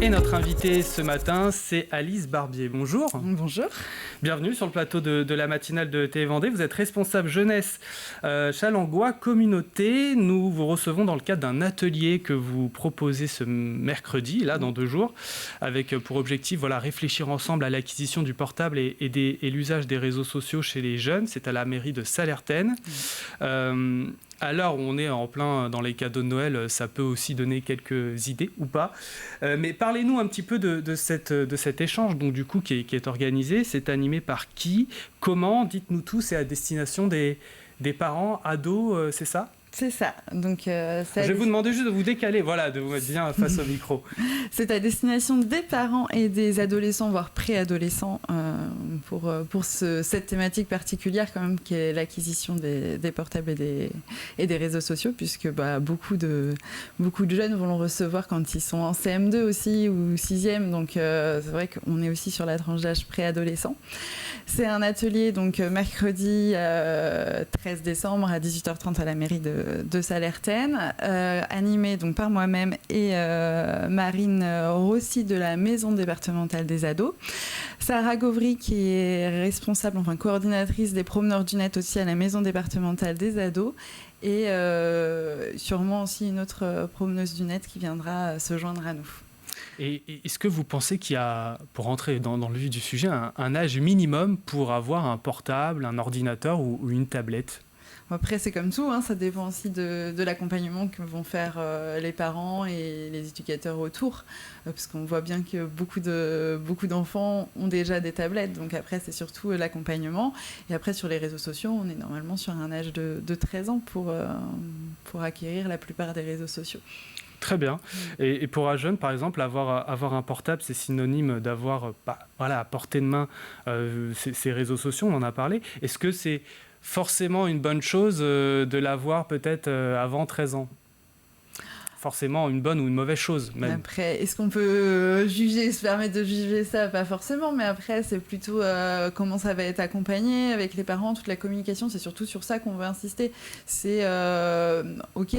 Et notre invitée ce matin, c'est Alice Barbier. Bonjour. Bonjour. Bienvenue sur le plateau de la matinale de TV Vendée. Vous êtes responsable jeunesse Challengois Communauté. Nous vous recevons dans le cadre d'un atelier que vous proposez ce mercredi, là, dans 2 jours, avec pour objectif réfléchir ensemble à l'acquisition du portable et l'usage des réseaux sociaux chez les jeunes. C'est à la mairie de Sallertaine. À l'heure où on est en plein dans les cadeaux de Noël, ça peut aussi donner quelques idées ou pas. Mais parlez-nous un petit peu de cet échange donc, du coup, qui est organisé. C'est animé par qui? Comment? Dites-nous tout. C'est à destination des parents, ados, c'est ça? C'est ça. Donc, je vais vous demander juste de vous décaler, de vous mettre bien face au micro. C'est à destination des parents et des adolescents, voire préadolescents, pour cette thématique particulière quand même, qui est l'acquisition des portables et des réseaux sociaux, puisque beaucoup de jeunes vont le recevoir quand ils sont en CM2 aussi ou 6e. Donc, c'est vrai qu'on est aussi sur la tranche d'âge préadolescent. C'est un atelier donc mercredi 13 décembre à 18h30 à la mairie de Sallertaine, animé donc par moi-même et Marine Rossi de la maison départementale des ados, Sarah Gauvry qui est responsable, coordinatrice des promeneurs du net aussi à la maison départementale des ados, et sûrement aussi une autre promeneuse du net qui viendra se joindre à nous. Et est-ce que vous pensez qu'il y a, pour rentrer dans le vif du sujet, un âge minimum pour avoir un portable, un ordinateur ou une tablette ? Après, c'est comme tout, ça dépend aussi de l'accompagnement que vont faire les parents et les éducateurs autour, parce qu'on voit bien que beaucoup d'enfants ont déjà des tablettes, donc après, c'est surtout l'accompagnement. Et après, sur les réseaux sociaux, on est normalement sur un âge de 13 ans pour acquérir la plupart des réseaux sociaux. Très bien. Et pour un jeune, par exemple, avoir un portable, c'est synonyme d'avoir à portée de main ces réseaux sociaux, on en a parlé. Est-ce que c'est forcément une bonne chose de l'avoir peut-être avant 13 ans? Forcément une bonne ou une mauvaise chose même. Après, est-ce qu'on peut se permettre de juger ça? Pas forcément, mais après c'est plutôt comment ça va être accompagné avec les parents, toute la communication, c'est surtout sur ça qu'on veut insister. C'est ok,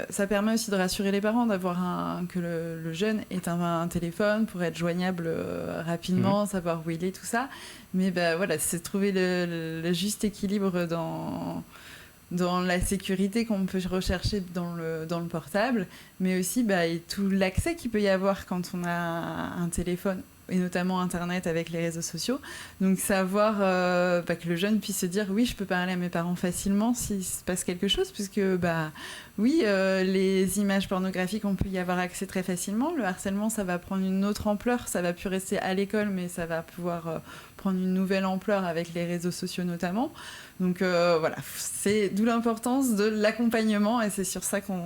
ça permet aussi de rassurer les parents d'avoir que le jeune ait un téléphone pour être joignable rapidement, savoir où il est, tout ça. Mais c'est trouver le juste équilibre dans la sécurité qu'on peut rechercher dans le portable, mais aussi et tout l'accès qu'il peut y avoir quand on a un téléphone, et notamment Internet avec les réseaux sociaux. Donc savoir que le jeune puisse se dire oui, je peux parler à mes parents facilement s'il se passe quelque chose, puisque les images pornographiques, on peut y avoir accès très facilement. Le harcèlement, ça va prendre une autre ampleur, ça va plus rester à l'école, mais ça va pouvoir prendre une nouvelle ampleur avec les réseaux sociaux notamment. Donc c'est d'où l'importance de l'accompagnement, et c'est sur ça qu'on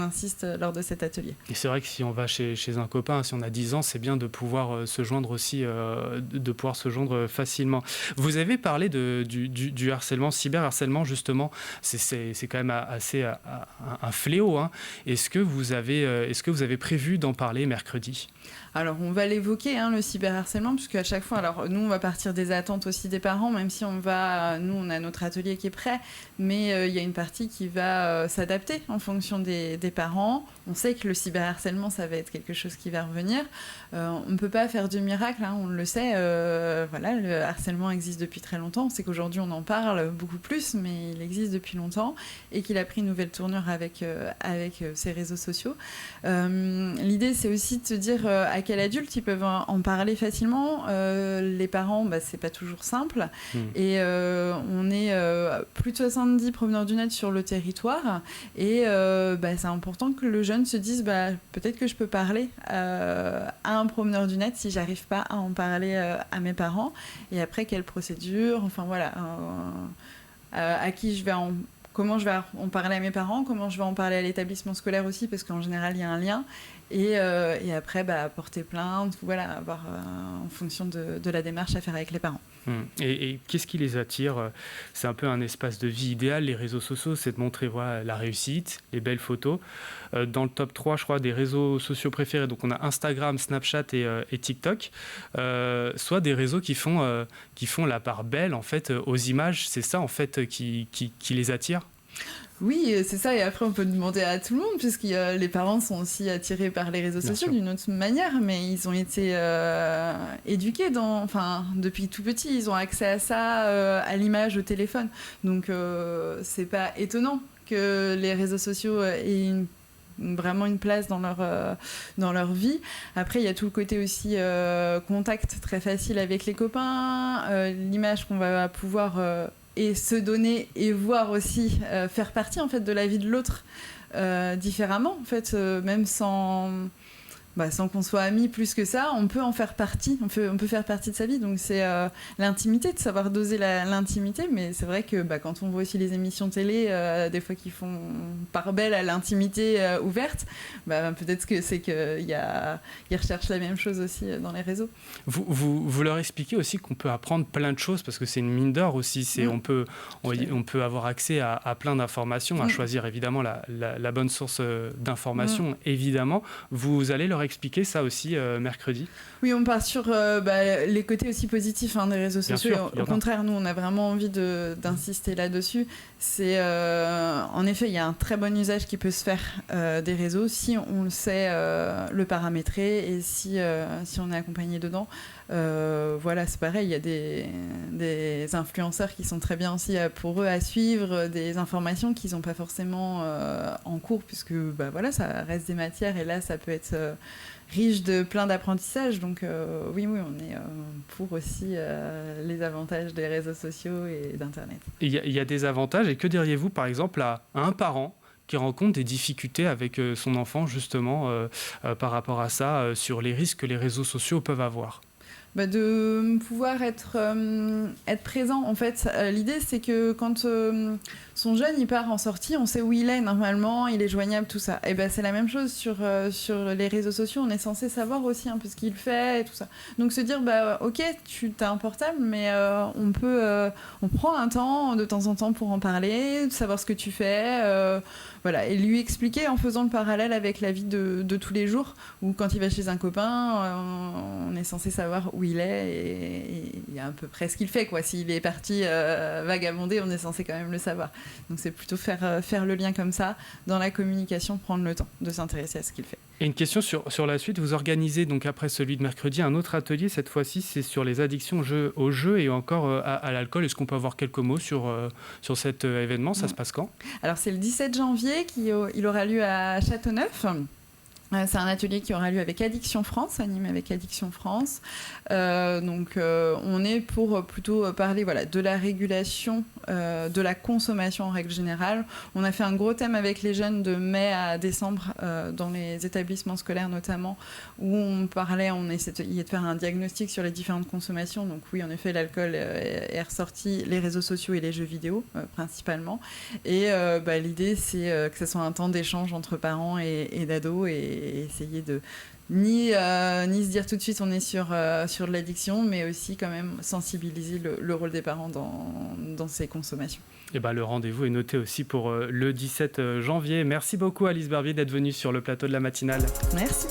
insiste lors de cet atelier. Et c'est vrai que si on va chez un copain, si on a 10 ans, c'est bien de pouvoir se joindre aussi, de pouvoir se joindre facilement. Vous avez parlé du harcèlement, cyberharcèlement justement, c'est quand même assez un fléau. Est-ce que vous avez prévu d'en parler mercredi ? Alors, on va l'évoquer, le cyberharcèlement, puisque à chaque fois, nous, on va partir des attentes aussi des parents, même si nous, on a notre atelier qui est prêt, mais il y a une partie qui va s'adapter en fonction des parents. On sait que le cyberharcèlement, ça va être quelque chose qui va revenir. On ne peut pas faire de miracle, on le sait. Le harcèlement existe depuis très longtemps. On sait qu'aujourd'hui, on en parle beaucoup plus, mais il existe depuis longtemps, et qu'il a pris une nouvelle tournure avec ces réseaux sociaux. L'idée, c'est aussi de se dire à quel adulte ils peuvent en parler facilement. Les parents, c'est pas toujours simple. Et on est plus de 70 promeneurs du net sur le territoire. Et c'est important que le jeune se dise peut-être que je peux parler à un promeneur du net si j'arrive pas à en parler à mes parents. Et après, quelle procédure, à qui je vais comment je vais en parler à mes parents, comment je vais en parler à l'établissement scolaire aussi, parce qu'en général, il y a un lien. Et après, porter plainte, avoir en fonction de la démarche à faire avec les parents. Et qu'est-ce qui les attire? C'est un peu un espace de vie idéal, les réseaux sociaux, c'est de montrer la réussite, les belles photos. Dans le top 3, je crois, des réseaux sociaux préférés, donc on a Instagram, Snapchat et TikTok, soit des réseaux qui font la part belle en fait aux images. C'est ça en fait qui les attire? Oui, c'est ça. Et après, on peut demander à tout le monde, puisque les parents sont aussi attirés par les réseaux sociaux d'une autre manière, mais ils ont été éduqués depuis tout petit, ils ont accès à ça, à l'image, au téléphone. Donc, c'est pas étonnant que les réseaux sociaux aient vraiment une place dans leur vie. Après, il y a tout le côté aussi contact très facile avec les copains, l'image qu'on va pouvoir et se donner et voir aussi faire partie en fait de la vie de l'autre différemment en fait, même sans qu'on soit amis plus que ça, on peut en faire partie, on peut faire partie de sa vie. Donc c'est l'intimité, de savoir doser l'intimité. Mais c'est vrai que quand on voit aussi les émissions télé, des fois qui font part belle à l'intimité ouverte, peut-être que c'est qu'ils recherchent la même chose aussi dans les réseaux. Vous leur expliquez aussi qu'on peut apprendre plein de choses, parce que c'est une mine d'or aussi. On peut avoir accès à plein d'informations, à choisir évidemment la bonne source d'informations, évidemment. Vous allez leur expliquer ça aussi mercredi? Oui, on part sur les côtés aussi positifs des réseaux sociaux. Au contraire, nous, on a vraiment envie d'insister là-dessus. C'est en effet, il y a un très bon usage qui peut se faire des réseaux si on le sait le paramétrer et si on est accompagné dedans. C'est pareil, il y a des influenceurs qui sont très bien aussi pour eux à suivre, des informations qu'ils n'ont pas forcément en cours, puisque ça reste des matières et là ça peut être riche de plein d'apprentissages. Donc oui, on est pour aussi les avantages des réseaux sociaux et d'Internet. Il y a des avantages, et que diriez-vous par exemple à un parent qui rencontre des difficultés avec son enfant justement par rapport à ça, sur les risques que les réseaux sociaux peuvent avoir? De pouvoir être présent en fait. L'idée c'est que quand son jeune il part en sortie, on sait où il est normalement, il est joignable, tout ça. Et c'est la même chose sur les réseaux sociaux, on est censé savoir aussi un peu ce qu'il fait et tout ça. Donc se dire ok, tu as un portable, mais on prend un temps de temps en temps pour en parler, de savoir ce que tu fais, et lui expliquer en faisant le parallèle avec la vie de tous les jours, où quand il va chez un copain, on est censé savoir où il est et à peu près ce qu'il fait, quoi. S'il est parti vagabonder, on est censé quand même le savoir. Donc c'est plutôt faire le lien comme ça, dans la communication, prendre le temps de s'intéresser à ce qu'il fait. Et une question sur la suite, vous organisez donc après celui de mercredi un autre atelier, cette fois-ci c'est sur les addictions au jeu et encore à l'alcool. Est-ce qu'on peut avoir quelques mots sur cet événement? Ça se passe quand? Alors c'est le 17 janvier, il aura lieu à Châteauneuf. C'est un atelier qui aura lieu avec Addiction France, animé avec Addiction France. On est pour plutôt parler de la régulation, de la consommation en règle générale. On a fait un gros thème avec les jeunes de mai à décembre dans les établissements scolaires notamment, où on essayait de faire un diagnostic sur les différentes consommations. Donc oui, en effet, l'alcool est ressorti, les réseaux sociaux et les jeux vidéo principalement. Et l'idée, c'est que ce soit un temps d'échange entre parents et d'ados et essayer de ni se dire tout de suite on est sur de l'addiction, mais aussi quand même sensibiliser le rôle des parents dans ces consommations. Et le rendez-vous est noté aussi pour le 17 janvier. Merci beaucoup Alice Barbier d'être venue sur le plateau de la matinale. Merci.